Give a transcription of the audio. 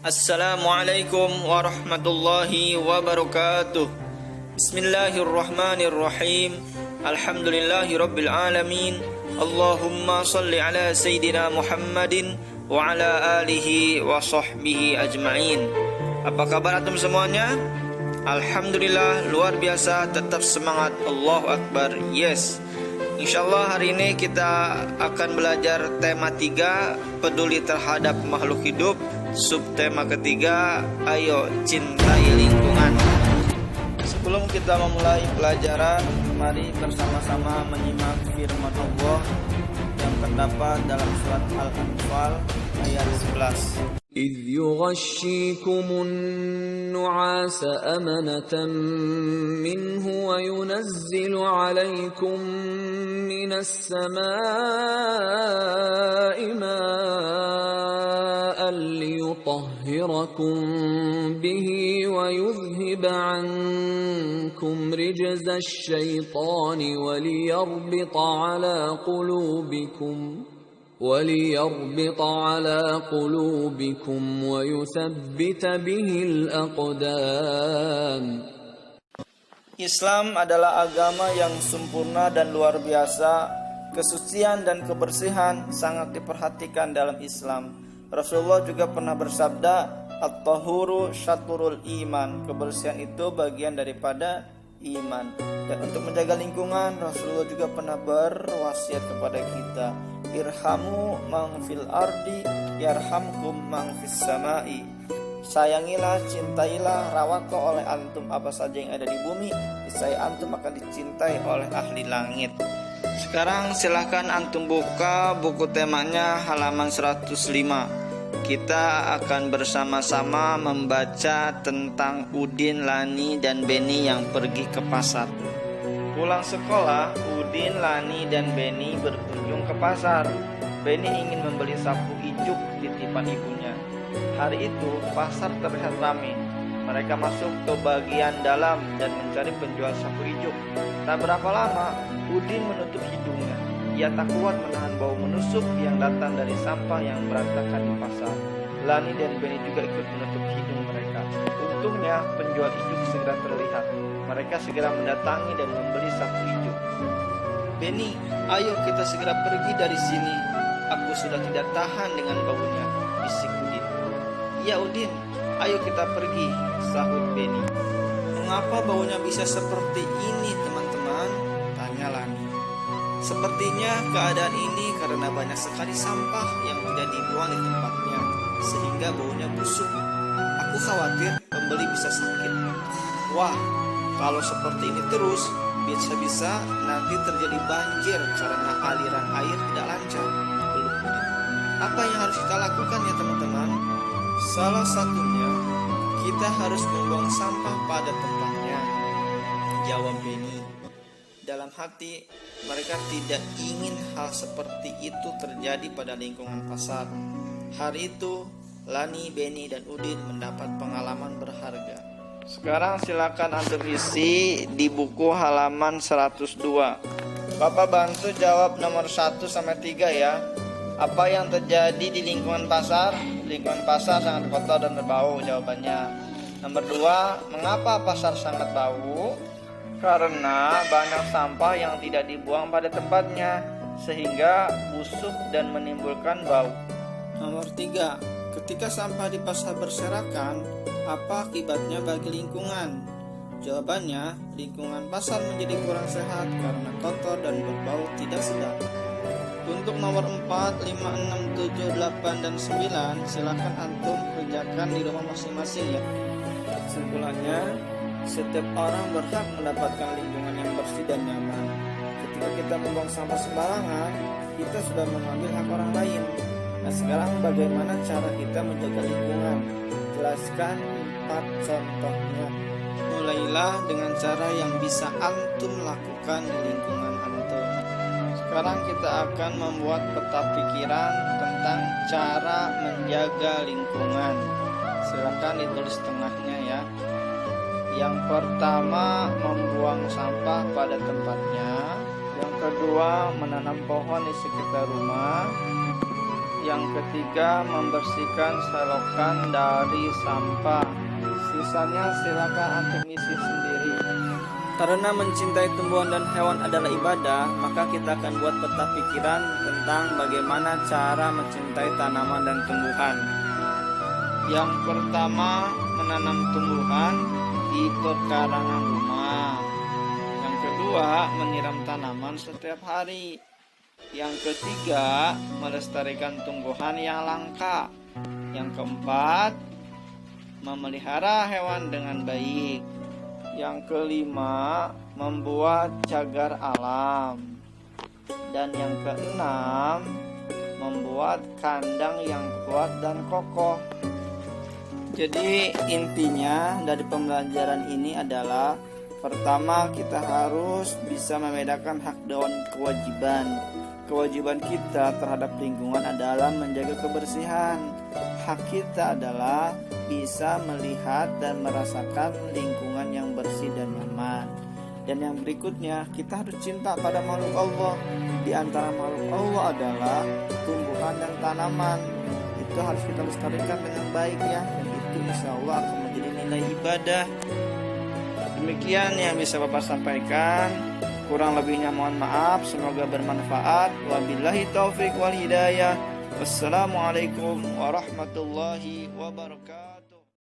Assalamualaikum warahmatullahi wabarakatuh. Bismillahirrahmanirrahim. Alhamdulillahi rabbil alamin. Allahumma salli ala Sayyidina Muhammadin wa ala alihi wa sahbihi ajma'in. Apa kabar antum semuanya? Alhamdulillah, luar biasa, tetap semangat. Allahu Akbar. Yes. Insyaallah hari ini kita akan belajar tema 3, peduli terhadap makhluk hidup. Subtema ketiga, ayo cintai lingkungan. Sebelum kita memulai pelajaran, mari bersama-sama menyimak firman Allah yang terdapat dalam surat Al-Anfal ayat 11. إذ يغشيكم النعاس أمنة منه وينزل عليكم من السماء ماء ليطهركم به ويذهب عنكم رجز الشيطان وليربط على قلوبكم ويثبت به الأقدام. Islam adalah agama yang sempurna dan luar biasa. Kesucian dan kebersihan sangat diperhatikan dalam Islam. Rasulullah juga pernah bersabda, "At-tahuru syatrul iman." Kebersihan itu bagian daripada iman. Dan untuk menjaga lingkungan, Rasulullah juga pernah berwasiat kepada kita, irhamu man fil ardi yarhamkum man fis samai. Sayangilah, cintailah, rawatlah oleh antum apa saja yang ada di bumi, niscaya antum akan dicintai oleh ahli langit. Sekarang silahkan antum buka buku temanya halaman 105. Kita akan bersama-sama membaca tentang Udin, Lani, dan Beni yang pergi ke pasar. Pulang sekolah, Udin, Lani, dan Beni berkunjung ke pasar. Beni ingin membeli sapu ijuk titipan ibunya. Hari itu pasar terlihat ramai. Mereka masuk ke bagian dalam dan mencari penjual sapu ijuk. Tak berapa lama, Udin menutup hidungnya. Ia tak kuat menahan bau menusuk yang datang dari sampah yang berantakan di pasar. Lani dan Beni juga ikut menutup hidung mereka. Untungnya penjual ijuk segera terlihat. Mereka segera mendatangi dan membeli sapu ijuk. "Beni, ayo kita segera pergi dari sini. Aku sudah tidak tahan dengan baunya," bisik Udin. "Ya Udin, ayo kita pergi," sahut Beni. "Mengapa baunya bisa seperti ini teman-teman?" tanya Lani. "Sepertinya keadaan ini karena banyak sekali sampah yang tidak dibuang di tempatnya, sehingga baunya busuk. Aku khawatir pembeli bisa sakit." "Wah, kalau seperti ini terus, bisa-bisa nanti terjadi banjir karena aliran air tidak lancar," keluh Udin. "Apa yang harus kita lakukan ya teman-teman?" "Salah satunya, kita harus membuang sampah pada tempatnya," jawab Beni. Dalam hati, mereka tidak ingin hal seperti itu terjadi pada lingkungan pasar. Hari itu, Lani, Beni, dan Udin mendapat pengalaman berharga. Sekarang silakan antum isi di buku halaman 102. Bapak bantu jawab nomor 1 sampai 3 ya. Apa yang terjadi di lingkungan pasar? Lingkungan pasar sangat kotor dan berbau, jawabannya. Nomor 2, mengapa pasar sangat bau? Karena banyak sampah yang tidak dibuang pada tempatnya, sehingga busuk dan menimbulkan bau. Nomor 3, ketika sampah di pasar berserakan, apa akibatnya bagi lingkungan? Jawabannya, lingkungan pasar menjadi kurang sehat karena kotor dan berbau tidak sedap. Untuk nomor 4, 5, 6, 7, 8, dan 9, silakan antum kerjakan di rumah masing-masing ya. Kesimpulannya, setiap orang berhak mendapatkan lingkungan yang bersih dan nyaman. Ketika kita membuang sampah sembarangan, kita sudah mengambil hak orang lain. Nah, sekarang bagaimana cara kita menjaga lingkungan? Jelaskan 4 contohnya. Mulailah dengan cara yang bisa antum lakukan di lingkungan antum. Sekarang kita akan membuat peta pikiran tentang cara menjaga lingkungan. Silakan ditulis tengahnya ya. Yang pertama, membuang sampah pada tempatnya. Yang kedua, menanam pohon di sekitar rumah. Yang ketiga, membersihkan selokan dari sampah. Sisanya silakan antum isi sendiri. Karena mencintai tumbuhan dan hewan adalah ibadah, maka kita akan buat peta pikiran tentang bagaimana cara mencintai tanaman dan tumbuhan. Yang pertama, menanam tumbuhan di pekarangan rumah. Yang kedua, menyiram tanaman setiap hari. Yang ketiga, melestarikan tumbuhan yang langka. Yang keempat, memelihara hewan dengan baik. Yang kelima, membuat cagar alam. Dan yang keenam, membuat kandang yang kuat dan kokoh. Jadi intinya dari pembelajaran ini adalah, pertama, kita harus bisa membedakan hak dan kewajiban. Kewajiban kita terhadap lingkungan adalah menjaga kebersihan. Hak kita adalah bisa melihat dan merasakan lingkungan yang bersih dan nyaman. Dan yang berikutnya, kita harus cinta pada makhluk Allah. Di antara makhluk Allah adalah tumbuhan dan tanaman. Itu harus kita lestarikan dengan baik ya. Dan itu insya Allah akan menjadi nilai ibadah. Demikian yang bisa Bapak sampaikan. Kurang lebihnya mohon maaf. Semoga bermanfaat. Wabillahi taufik wal hidayah. Wassalamualaikum warahmatullahi wabarakatuh.